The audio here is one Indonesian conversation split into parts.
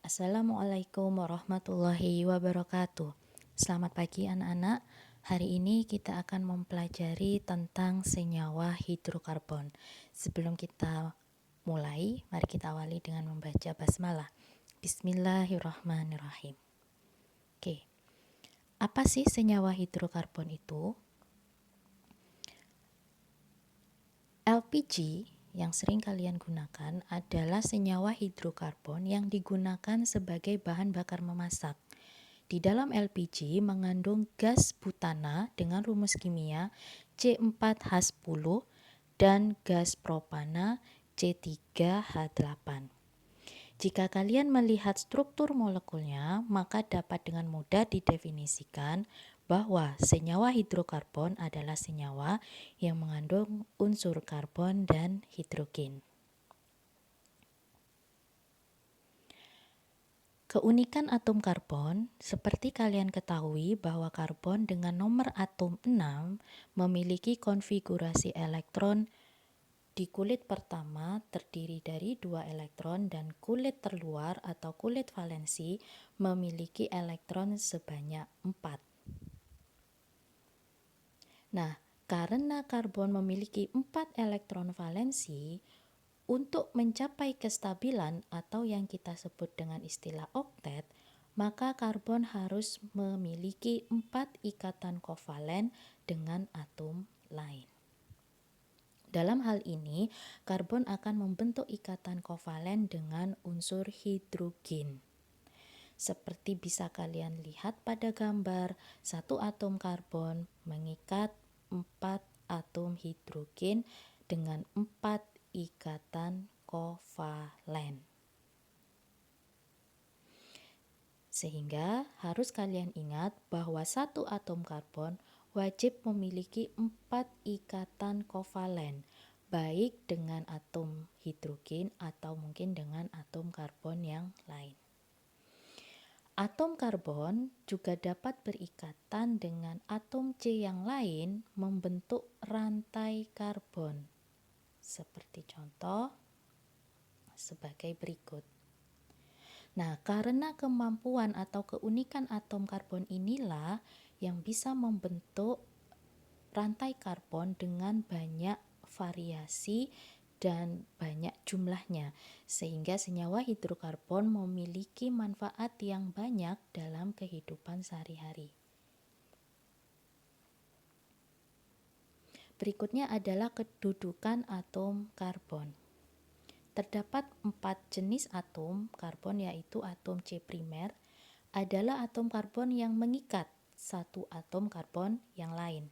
Assalamualaikum warahmatullahi wabarakatuh. Selamat pagi anak-anak. Hari ini kita akan mempelajari tentang senyawa hidrokarbon. Sebelum kita mulai, mari kita awali dengan membaca basmalah. Bismillahirrahmanirrahim. Oke. Apa sih senyawa hidrokarbon itu? LPG yang sering kalian gunakan adalah senyawa hidrokarbon yang digunakan sebagai bahan bakar memasak. Di dalam LPG mengandung gas butana dengan rumus kimia C4H10 dan gas propana C3H8. Jika kalian melihat struktur molekulnya, maka dapat dengan mudah didefinisikan bahwa senyawa hidrokarbon adalah senyawa yang mengandung unsur karbon dan hidrogen. Keunikan atom karbon, seperti kalian ketahui bahwa karbon dengan nomor atom 6 memiliki konfigurasi elektron di kulit pertama terdiri dari 2 elektron dan kulit terluar atau kulit valensi memiliki elektron sebanyak 4. Nah, karena karbon memiliki 4 elektron valensi, untuk mencapai kestabilan atau yang kita sebut dengan istilah oktet, maka karbon harus memiliki 4 ikatan kovalen dengan atom lain. Dalam hal ini, karbon akan membentuk ikatan kovalen dengan unsur hidrogen. Seperti bisa kalian lihat pada gambar, satu atom karbon mengikat 4 atom hidrogen dengan 4 ikatan kovalen. Sehingga harus kalian ingat bahwa satu atom karbon wajib memiliki 4 ikatan kovalen, baik dengan atom hidrogen atau mungkin dengan atom karbon yang lain. Atom karbon juga dapat berikatan dengan atom C yang lain membentuk rantai karbon. Seperti contoh sebagai berikut. Nah, karena kemampuan atau keunikan atom karbon inilah yang bisa membentuk rantai karbon dengan banyak variasi dan banyak jumlahnya, sehingga senyawa hidrokarbon memiliki manfaat yang banyak dalam kehidupan sehari-hari. Berikutnya adalah kedudukan atom karbon. Terdapat 4 jenis atom karbon, yaitu atom C primer adalah atom karbon yang mengikat satu atom karbon yang lain.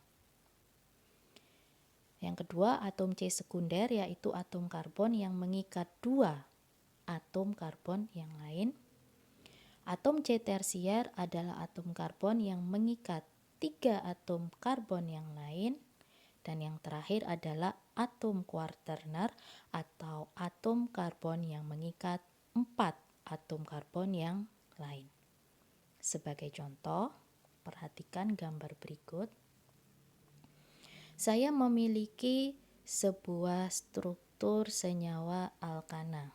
Yang kedua, atom C sekunder yaitu atom karbon yang mengikat 2 atom karbon yang lain. Atom C tersier adalah atom karbon yang mengikat 3 atom karbon yang lain. Dan yang terakhir adalah atom kuarterner atau atom karbon yang mengikat 4 atom karbon yang lain. Sebagai contoh, perhatikan gambar berikut. Saya memiliki sebuah struktur senyawa alkana.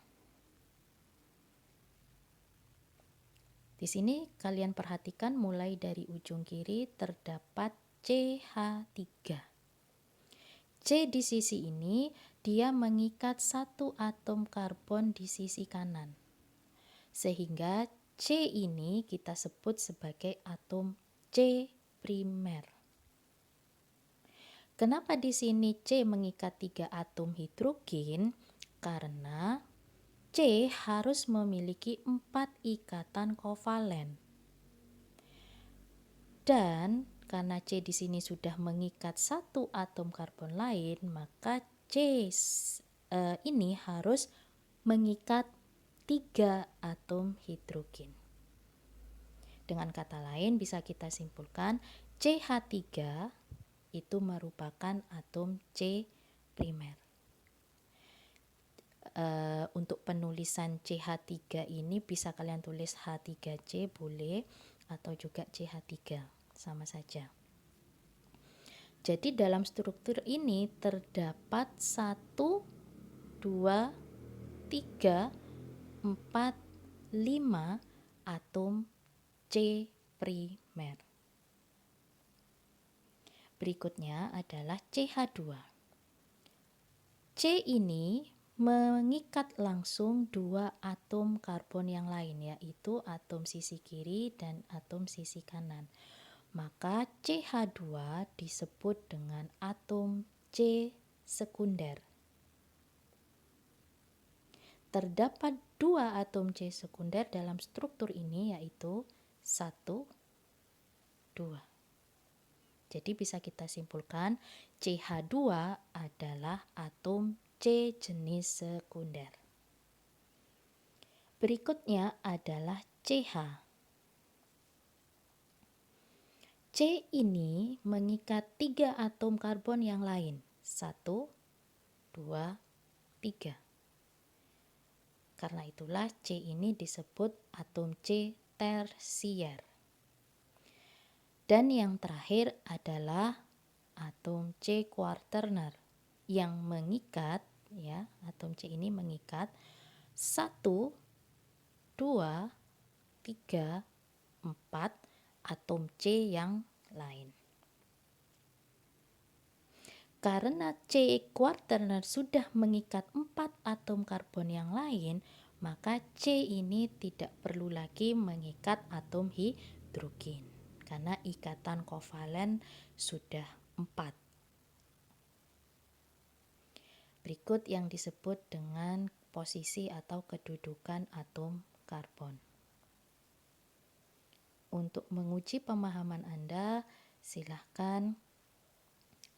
Di sini kalian perhatikan mulai dari ujung kiri terdapat CH3. C di sisi ini dia mengikat satu atom karbon di sisi kanan. Sehingga C ini kita sebut sebagai atom C primer. Kenapa di sini C mengikat 3 atom hidrogen? Karena C harus memiliki 4 ikatan kovalen. Dan karena C di sini sudah mengikat satu atom karbon lain, maka C ini harus mengikat 3 atom hidrogen. Dengan kata lain bisa kita simpulkan CH3 itu merupakan atom C primer. Untuk penulisan CH3 ini bisa kalian tulis H3C boleh atau juga CH3. Sama saja. Jadi dalam struktur ini terdapat 1, 2, 3, 4, 5 atom C primer. Berikutnya adalah CH2. C ini mengikat langsung dua atom karbon yang lain, yaitu atom sisi kiri dan atom sisi kanan. Maka CH2 disebut dengan atom C sekunder. Terdapat dua atom C sekunder dalam struktur ini, yaitu 1, 2. Jadi bisa kita simpulkan CH2 adalah atom C jenis sekunder. Berikutnya adalah CH. C ini mengikat 3 atom karbon yang lain. 1, 2, 3. Karena itulah C ini disebut atom C tersier. Dan yang terakhir adalah atom C quaterner yang mengikat, atom C ini mengikat 1, 2, 3, 4 atom C yang lain. Karena C quaterner sudah mengikat 4 atom karbon yang lain, maka C ini tidak perlu lagi mengikat atom hidrogen karena ikatan kovalen sudah 4. Berikut yang disebut dengan posisi atau kedudukan atom karbon. Untuk menguji pemahaman Anda, silahkan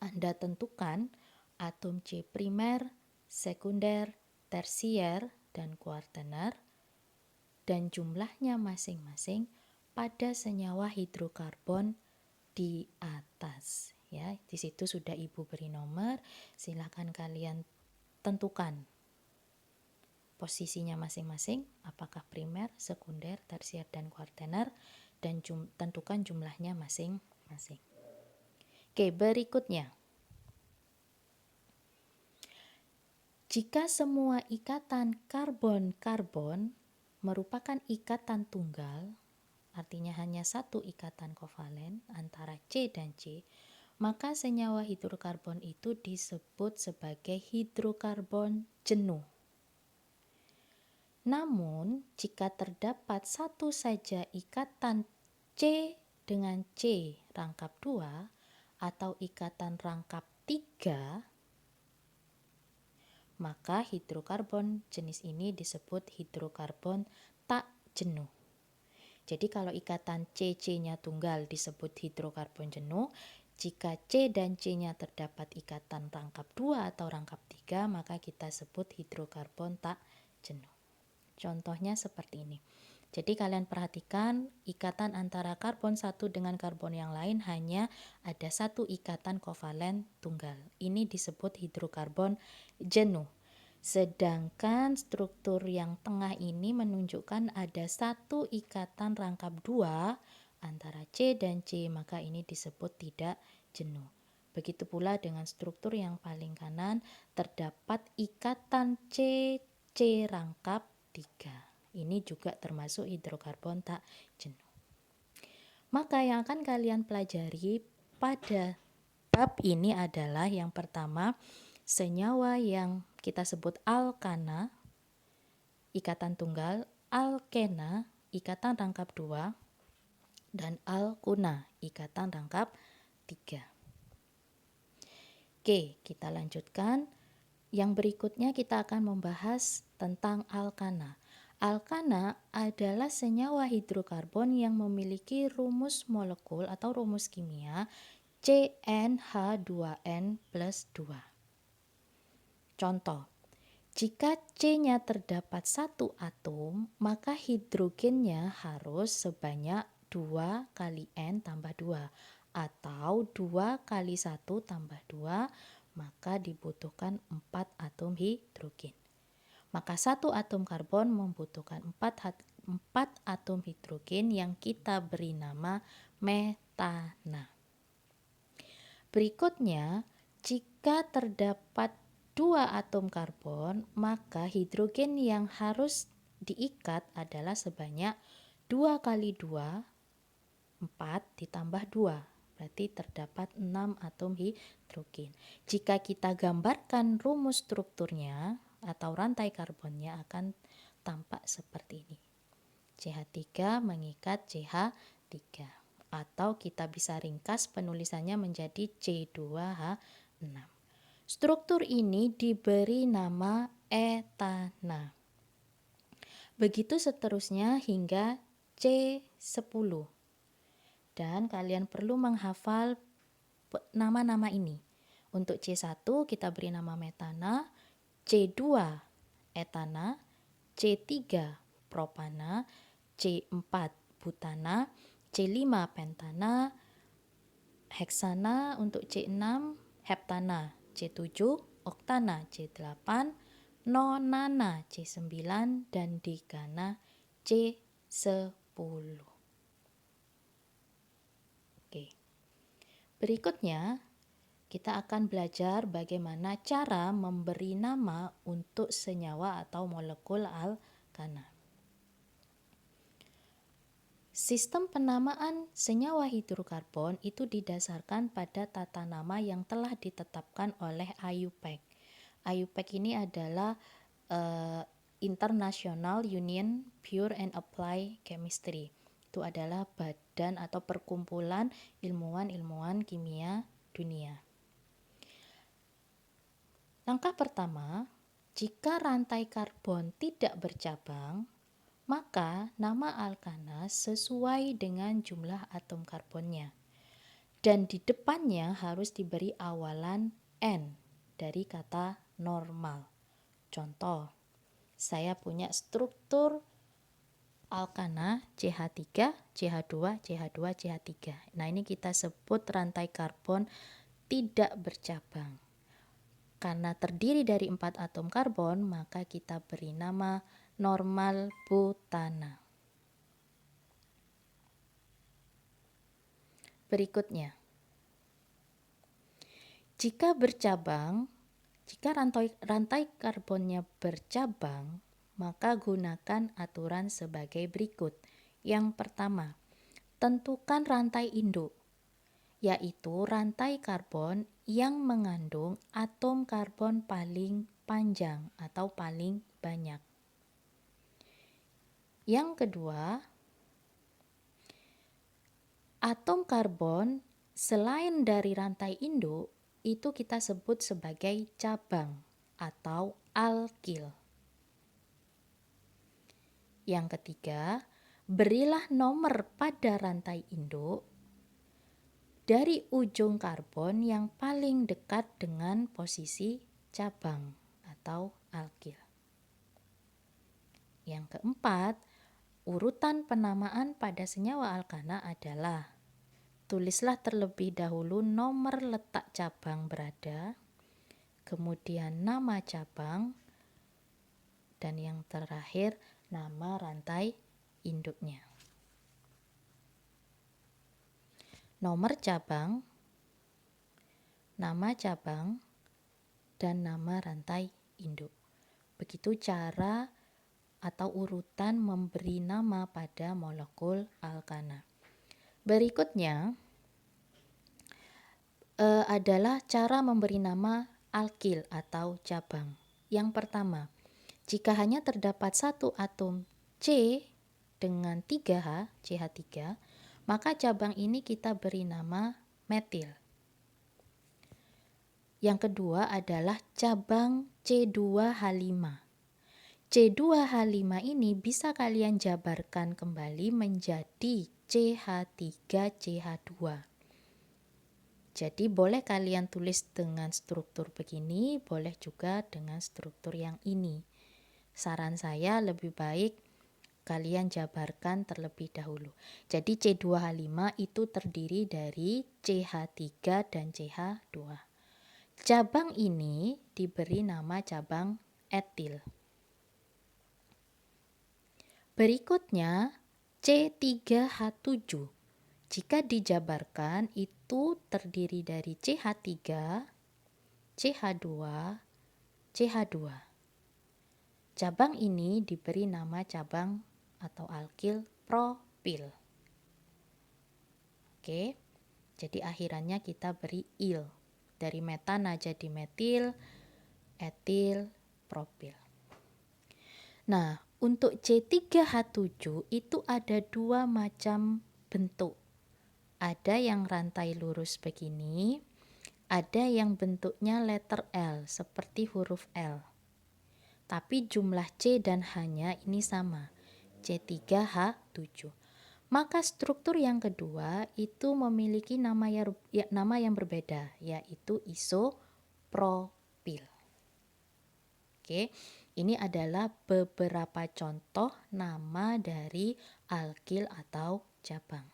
Anda tentukan atom C primer, sekunder, tersier, dan kuartener dan jumlahnya masing-masing pada senyawa hidrokarbon di atas. Di situ sudah Ibu beri nomor, silakan kalian tentukan posisinya masing-masing, apakah primer, sekunder, tersier, dan kuartener, dan tentukan jumlahnya masing-masing. Oke, berikutnya. Jika semua ikatan karbon-karbon merupakan ikatan tunggal, artinya hanya satu ikatan kovalen antara C dan C, maka senyawa hidrokarbon itu disebut sebagai hidrokarbon jenuh. Namun, jika terdapat satu saja ikatan C dengan C rangkap 2 atau ikatan rangkap 3, maka hidrokarbon jenis ini disebut hidrokarbon tak jenuh. Jadi kalau ikatan C-C-nya tunggal disebut hidrokarbon jenuh, jika C dan C-nya terdapat ikatan rangkap 2 atau rangkap 3, maka kita sebut hidrokarbon tak jenuh. Contohnya seperti ini. Jadi kalian perhatikan ikatan antara karbon satu dengan karbon yang lain hanya ada satu ikatan kovalen tunggal. Ini disebut hidrokarbon jenuh. Sedangkan struktur yang tengah ini menunjukkan ada satu ikatan rangkap 2 antara C dan C, maka ini disebut tidak jenuh. Begitu pula dengan struktur yang paling kanan terdapat ikatan C rangkap 3. Ini juga termasuk hidrokarbon tak jenuh. Maka yang akan kalian pelajari pada bab ini adalah yang pertama, senyawa yang kita sebut alkana, ikatan tunggal, alkena, ikatan rangkap 2, dan alkuna, ikatan rangkap 3. Oke, kita lanjutkan. Yang berikutnya kita akan membahas tentang alkana. Alkana adalah senyawa hidrokarbon yang memiliki rumus molekul atau rumus kimia CnH2n plus 2. Contoh, jika C-nya terdapat satu atom, maka hidrogennya harus sebanyak 2 kali N tambah 2 atau 2 kali 1 tambah 2, maka dibutuhkan 4 atom hidrogen. Maka satu atom karbon membutuhkan 4 atom hidrogen yang kita beri nama metana. Berikutnya, jika terdapat 2 atom karbon, maka hidrogen yang harus diikat adalah sebanyak 2 kali 2, 4 ditambah 2. Berarti terdapat 6 atom hidrogen. Jika kita gambarkan rumus strukturnya atau rantai karbonnya akan tampak seperti ini. CH3 mengikat CH3. Atau kita bisa ringkas penulisannya menjadi C2H6. Struktur ini diberi nama etana. Begitu seterusnya hingga C10. Dan kalian perlu menghafal nama-nama ini. Untuk C1 kita beri nama metana, C2 etana, C3 propana, C4 butana, C5 pentana, heksana untuk C6 heptana, C7 oktana, C8 nonana, C9 dan dikana C10. Oke. Berikutnya kita akan belajar bagaimana cara memberi nama untuk senyawa atau molekul alkana. Sistem penamaan senyawa hidrokarbon itu didasarkan pada tata nama yang telah ditetapkan oleh IUPAC. IUPAC ini adalah International Union Pure and Applied Chemistry. Itu adalah badan atau perkumpulan ilmuwan-ilmuwan kimia dunia. Langkah pertama, jika rantai karbon tidak bercabang, maka nama alkana sesuai dengan jumlah atom karbonnya. Dan di depannya harus diberi awalan N dari kata normal. Contoh, saya punya struktur alkana CH3, CH2, CH2, CH3. Nah, ini kita sebut rantai karbon tidak bercabang. Karena terdiri dari 4 atom karbon, maka kita beri nama normal butana. Berikutnya, jika rantai karbonnya bercabang, maka gunakan aturan sebagai berikut. Yang pertama, tentukan rantai induk, yaitu rantai karbon yang mengandung atom karbon paling panjang atau paling banyak. Yang kedua, atom karbon selain dari rantai induk itu kita sebut sebagai cabang atau alkil. Yang ketiga, berilah nomor pada rantai induk dari ujung karbon yang paling dekat dengan posisi cabang atau alkil. Yang keempat, urutan penamaan pada senyawa alkana adalah tulislah terlebih dahulu nomor letak cabang berada, kemudian nama cabang, dan yang terakhir nama rantai induknya. Nomor cabang, nama cabang, dan nama rantai induk. Begitu cara atau urutan memberi nama pada molekul alkana. Berikutnya adalah cara memberi nama alkil atau cabang. Yang pertama, jika hanya terdapat satu atom C dengan 3H, CH3, maka cabang ini kita beri nama metil. Yang kedua adalah cabang C2H5. C2H5 ini bisa kalian jabarkan kembali menjadi CH3CH2. Jadi boleh kalian tulis dengan struktur begini, boleh juga dengan struktur yang ini. Saran saya lebih baik kalian jabarkan terlebih dahulu. Jadi C2H5 itu terdiri dari CH3 dan CH2. Cabang ini diberi nama cabang etil. Berikutnya C3H7. Jika dijabarkan itu terdiri dari CH3, CH2, CH2. cabang ini diberi nama cabang atau alkil propil. Oke, jadi akhirannya kita beri il. Dari metana jadi metil, etil, propil. Nah, untuk C3H7 itu ada dua macam bentuk. Ada yang rantai lurus begini, ada yang bentuknya letter L, seperti huruf L. Tapi jumlah C dan H-nya ini sama, C3H7. Maka struktur yang kedua itu memiliki nama yang berbeda, yaitu isopropil. Oke, ini adalah beberapa contoh nama dari alkil atau cabang.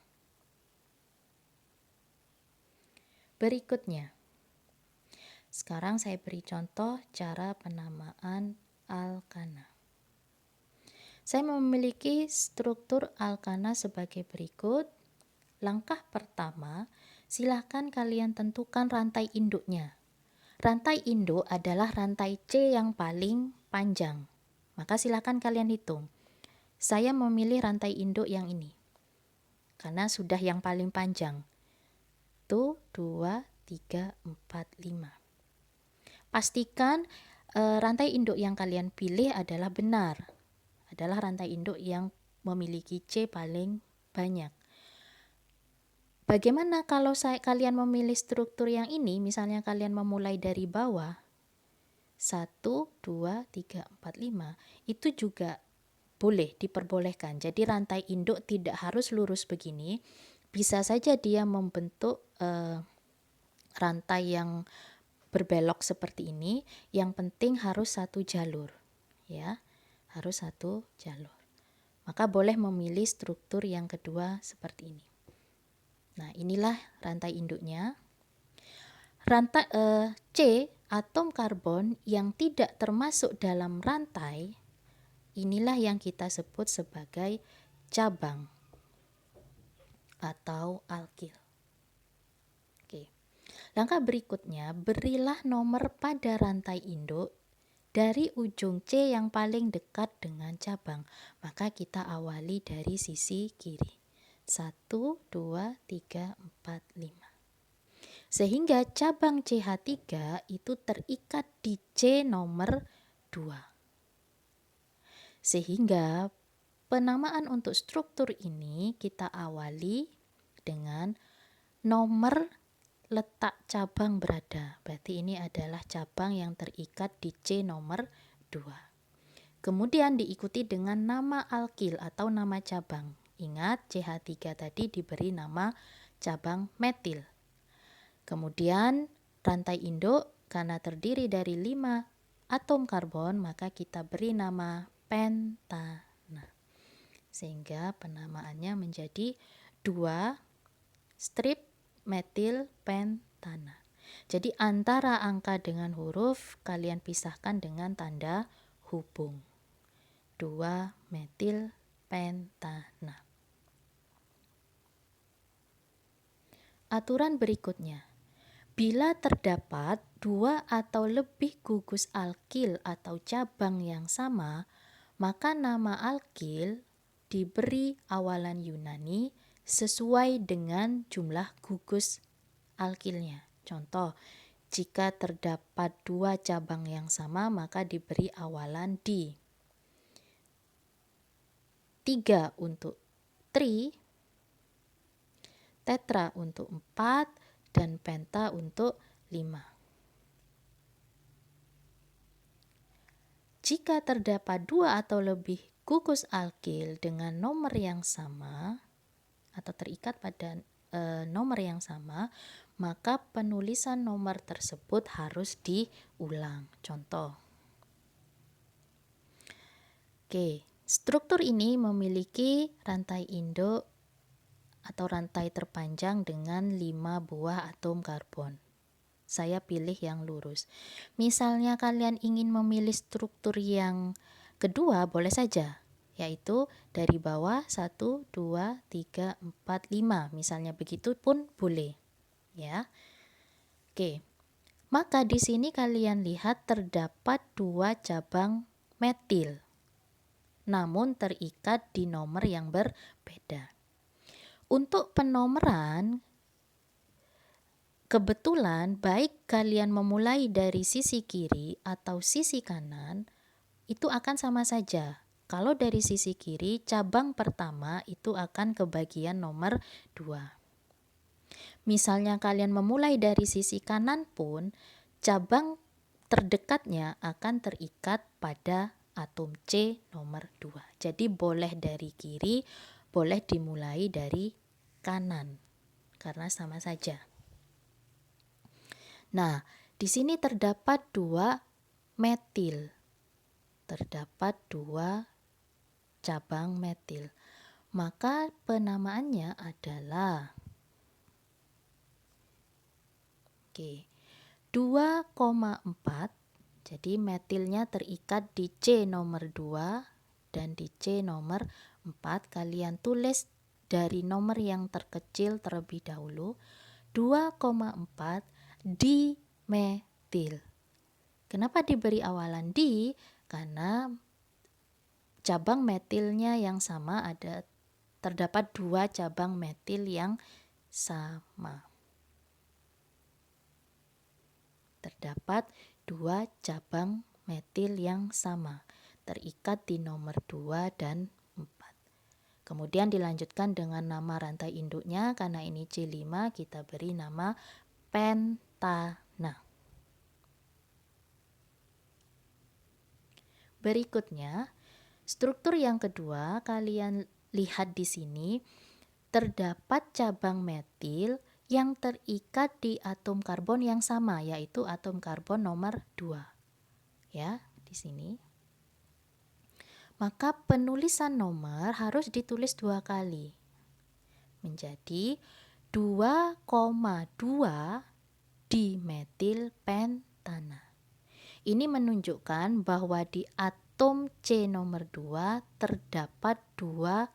Berikutnya, sekarang saya beri contoh cara penamaan alkana. Saya memiliki struktur alkana sebagai berikut. Langkah pertama, silakan kalian tentukan rantai induknya. Rantai induk adalah rantai C yang paling panjang. Maka silakan kalian hitung. Saya memilih rantai induk yang ini, karena sudah yang paling panjang. 1, 2, 3, 4, 5. Pastikan rantai induk yang kalian pilih adalah benar. Adalah rantai induk yang memiliki C paling banyak. Bagaimana kalau kalian memilih struktur yang ini, misalnya kalian memulai dari bawah, 1, 2, 3, 4, 5, itu juga boleh, diperbolehkan. Jadi rantai induk tidak harus lurus begini, bisa saja dia membentuk rantai yang berbelok seperti ini. Yang penting harus satu jalur, ya, harus satu jalur. Maka boleh memilih struktur yang kedua seperti ini. Nah, inilah rantai induknya. Rantai C, atom karbon yang tidak termasuk dalam rantai, inilah yang kita sebut sebagai cabang atau alkil. Oke. Langkah berikutnya, berilah nomor pada rantai induk dari ujung C yang paling dekat dengan cabang. Maka kita awali dari sisi kiri. 1, 2, 3, 4, 5. Sehingga cabang CH3 itu terikat di C nomor 2. Sehingga penamaan untuk struktur ini kita awali dengan nomor letak cabang berada. Berarti ini adalah cabang yang terikat di C nomor 2. Kemudian diikuti dengan nama alkil atau nama cabang. Ingat, CH3 tadi diberi nama cabang metil. Kemudian rantai induk karena terdiri dari 5 atom karbon, maka kita beri nama pentana. Sehingga penamaannya menjadi 2 strip metil pentana. Jadi antara angka dengan huruf kalian pisahkan dengan tanda hubung. 2 metil pentana. Aturan berikutnya. Bila terdapat 2 atau lebih gugus alkil atau cabang yang sama, maka nama alkil diberi awalan Yunani sesuai dengan jumlah gugus alkilnya. Contoh, jika terdapat 2 cabang yang sama, maka diberi awalan di. 3 untuk tri, tetra untuk 4, dan penta untuk 5. Jika terdapat 2 atau lebih gugus alkil dengan nomor yang sama atau terikat pada nomor yang sama, maka penulisan nomor tersebut harus diulang. Contoh. Oke, struktur ini memiliki rantai induk atau rantai terpanjang dengan 5 buah atom karbon. Saya pilih yang lurus. Misalnya kalian ingin memilih struktur yang kedua, boleh saja, yaitu dari bawah 1, 2, 3, 4, 5. Misalnya begitu pun boleh, ya. Oke. Maka di sini kalian lihat terdapat 2 cabang metil, namun terikat di nomor yang berbeda. Untuk penomoran, kebetulan baik kalian memulai dari sisi kiri atau sisi kanan, itu akan sama saja. Kalau dari sisi kiri, cabang pertama itu akan ke bagian nomor 2. Misalnya kalian memulai dari sisi kanan pun, cabang terdekatnya akan terikat pada atom C nomor 2. Jadi boleh dari kiri, boleh dimulai dari kanan, karena sama saja. Nah, di sini terdapat 2 metil. Terdapat 2 cabang metil. Maka penamaannya adalah 2,4. Jadi metilnya terikat di C nomor 2 dan di C nomor 4. Kalian tulis dari nomor yang terkecil terlebih dahulu. 2,4 dimetil. Kenapa diberi awalan di? Karena cabang metilnya yang sama, terdapat 2 cabang metil yang sama. Terdapat 2 cabang metil yang sama, terikat di nomor 2 dan 4. Kemudian dilanjutkan dengan nama rantai induknya, karena ini C5 kita beri nama pentana. Berikutnya, struktur yang kedua, kalian lihat di sini terdapat cabang metil yang terikat di atom karbon yang sama, yaitu atom karbon nomor 2. Ya, di sini. Maka penulisan nomor harus ditulis 2 kali. Menjadi 2,2 dimetil pentana. Ini menunjukkan bahwa di atom C nomor 2 terdapat 2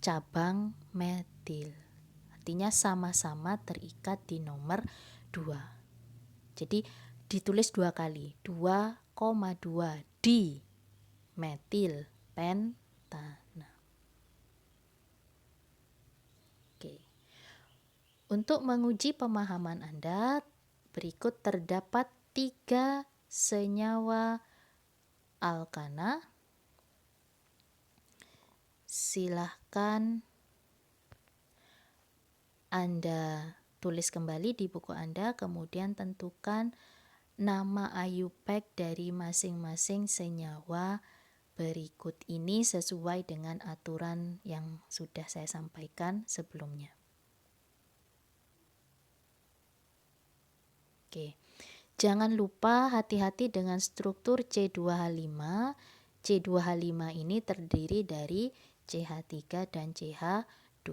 cabang metil. Artinya sama-sama terikat di nomor 2. Jadi ditulis 2 kali. 2,2 dimetil pentana. Oke. Untuk menguji pemahaman Anda, berikut terdapat 3 senyawa alkana. Silahkan Anda tulis kembali di buku Anda, kemudian tentukan nama IUPAC dari masing-masing senyawa berikut ini sesuai dengan aturan yang sudah saya sampaikan sebelumnya. Oke. Jangan lupa hati-hati dengan struktur C2H5. C2H5 ini terdiri dari CH3 dan CH2.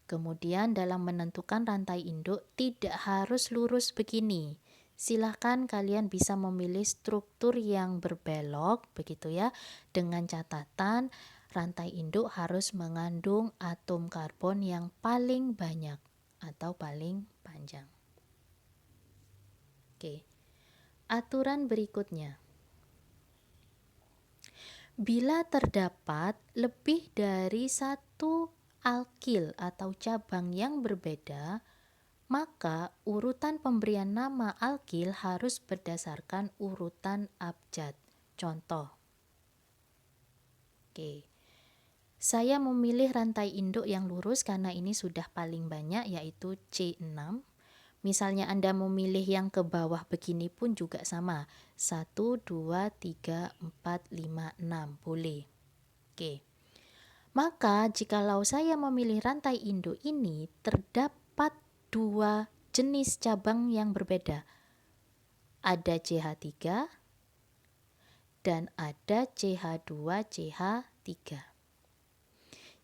Kemudian dalam menentukan rantai induk tidak harus lurus begini. Silahkan kalian bisa memilih struktur yang berbelok, begitu ya, dengan catatan rantai induk harus mengandung atom karbon yang paling banyak atau paling panjang. Oke, aturan berikutnya. Bila terdapat lebih dari 1 alkil atau cabang yang berbeda, maka urutan pemberian nama alkil harus berdasarkan urutan abjad. Contoh. Oke. Saya memilih rantai induk yang lurus karena ini sudah paling banyak, yaitu C6. Misalnya Anda memilih yang ke bawah begini pun juga sama. 1, 2, 3, 4, 5, 6. Boleh. Oke. Maka jikalau saya memilih rantai induk ini, terdapat 2 jenis cabang yang berbeda. Ada CH3 dan ada CH2CH3.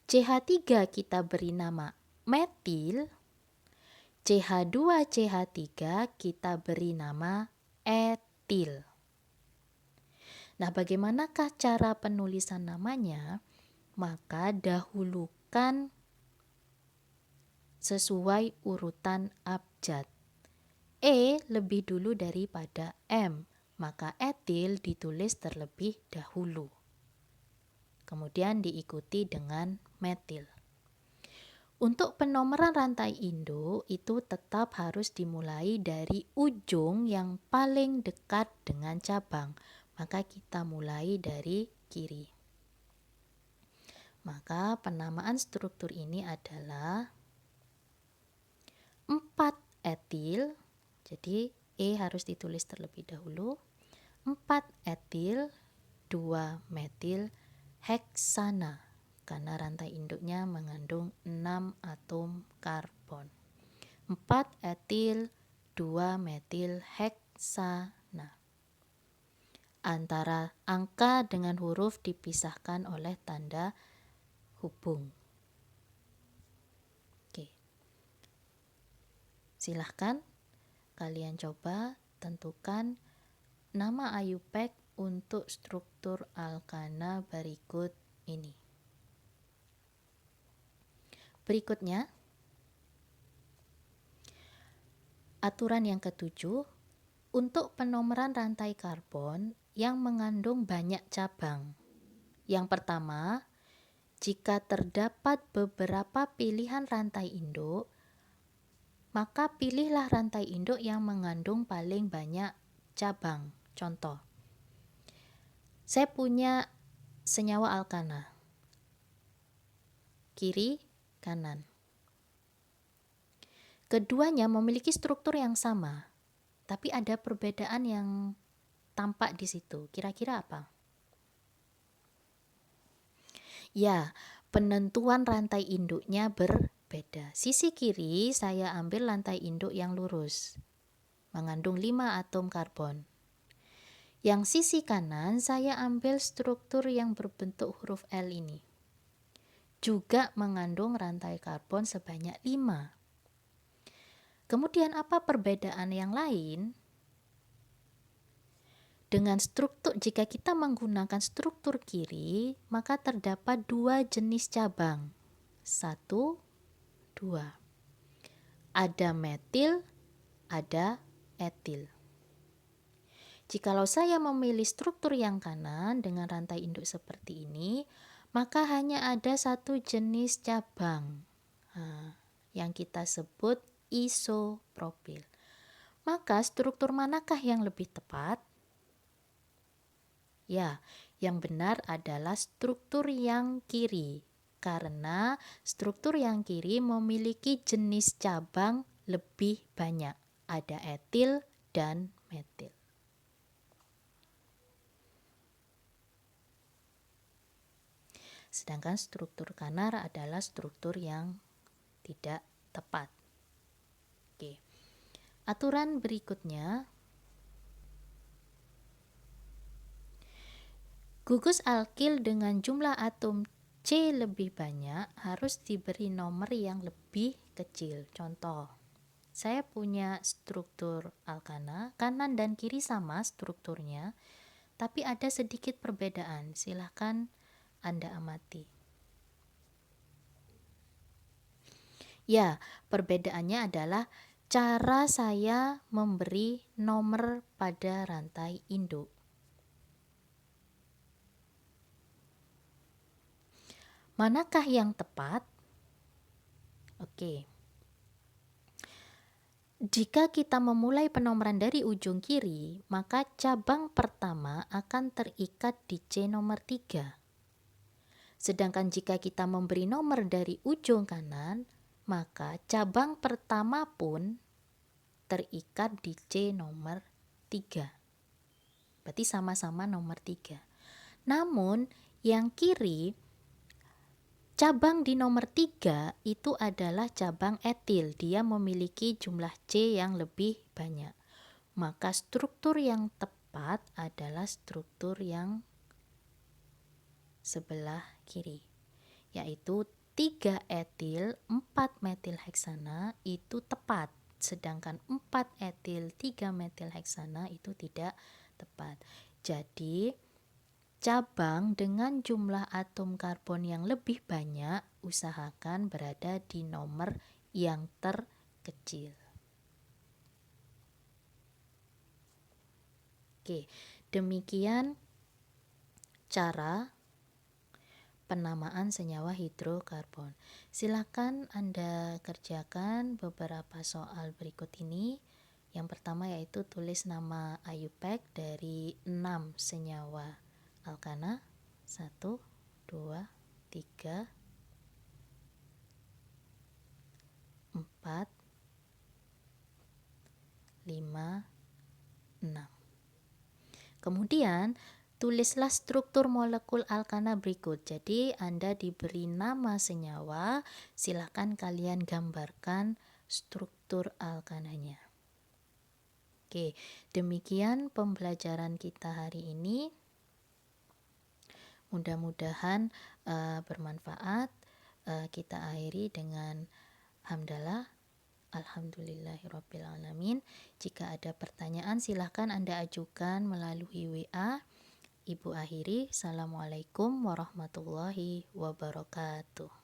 CH3 kita beri nama metil, CH2CH3 kita beri nama etil. Nah, bagaimanakah cara penulisan namanya? Maka dahulukan sesuai urutan abjad. E lebih dulu daripada M, maka etil ditulis terlebih dahulu. Kemudian diikuti dengan metil. Untuk penomoran rantai induk itu tetap harus dimulai dari ujung yang paling dekat dengan cabang. Maka kita mulai dari kiri. Maka penamaan struktur ini adalah 4 etil. Jadi E harus ditulis terlebih dahulu. 4 etil, 2 metil heksana. Karena rantai induknya mengandung 6 atom karbon. 4 etil 2 metil heksana. Antara angka dengan huruf dipisahkan oleh tanda hubung. Oke. Silahkan kalian coba tentukan nama IUPAC untuk struktur alkana berikut ini. Berikutnya, aturan yang ketujuh, untuk penomoran rantai karbon yang mengandung banyak cabang. Yang pertama, jika terdapat beberapa pilihan rantai induk, maka pilihlah rantai induk yang mengandung paling banyak cabang. Contoh, saya punya senyawa alkana, kiri, kanan. Keduanya memiliki struktur yang sama, tapi ada perbedaan yang tampak di situ. Kira-kira apa? Ya, penentuan rantai induknya berbeda. Sisi kiri saya ambil rantai induk yang lurus, mengandung 5 atom karbon. Yang sisi kanan saya ambil struktur yang berbentuk huruf L ini, juga mengandung rantai karbon sebanyak 5. Kemudian apa perbedaan yang lain? Dengan struktur, jika kita menggunakan struktur kiri, maka terdapat 2 jenis cabang. 1, 2. Ada metil, ada etil. Jikalau saya memilih struktur yang kanan dengan rantai induk seperti ini, maka hanya ada 1 jenis cabang, yang kita sebut isopropil. Maka struktur manakah yang lebih tepat? Ya, yang benar adalah struktur yang kiri, karena struktur yang kiri memiliki jenis cabang lebih banyak. Ada etil dan metil. Sedangkan struktur kanan adalah struktur yang tidak tepat. Oke. Aturan berikutnya, gugus alkil dengan jumlah atom C lebih banyak harus diberi nomor yang lebih kecil. Contoh, saya punya struktur alkana, kanan dan kiri sama strukturnya, tapi ada sedikit perbedaan. Silahkan Anda amati. Ya, perbedaannya adalah cara saya memberi nomor pada rantai induk. Manakah yang tepat? Oke. Jika kita memulai penomoran dari ujung kiri, maka cabang pertama akan terikat di C nomor 3. Sedangkan jika kita memberi nomor dari ujung kanan, maka cabang pertama pun terikat di C nomor 3. Berarti sama-sama nomor 3. Namun yang kiri, cabang di nomor 3 itu adalah cabang etil. Dia memiliki jumlah C yang lebih banyak. Maka struktur yang tepat adalah struktur yang sebelah kiri, yaitu 3 etil 4 metil heksana itu tepat, sedangkan 4 etil 3 metil heksana itu tidak tepat. Jadi cabang dengan jumlah atom karbon yang lebih banyak usahakan berada di nomor yang terkecil. Oke, demikian cara penamaan senyawa hidrokarbon. Silakan Anda kerjakan beberapa soal berikut ini. Yang pertama yaitu tulis nama IUPAC dari 6 senyawa alkana. 1, 2, 3, 4, 5, 6. Kemudian tulislah struktur molekul alkana berikut. Jadi Anda diberi nama senyawa, silakan kalian gambarkan struktur alkananya. Oke, demikian pembelajaran kita hari ini. Mudah-mudahan bermanfaat. Kita akhiri dengan hamdalah. Alhamdulillahirrabbilalamin. Jika ada pertanyaan silahkan Anda ajukan melalui WA. Ibu akhiri. Assalamualaikum warahmatullahi wabarakatuh.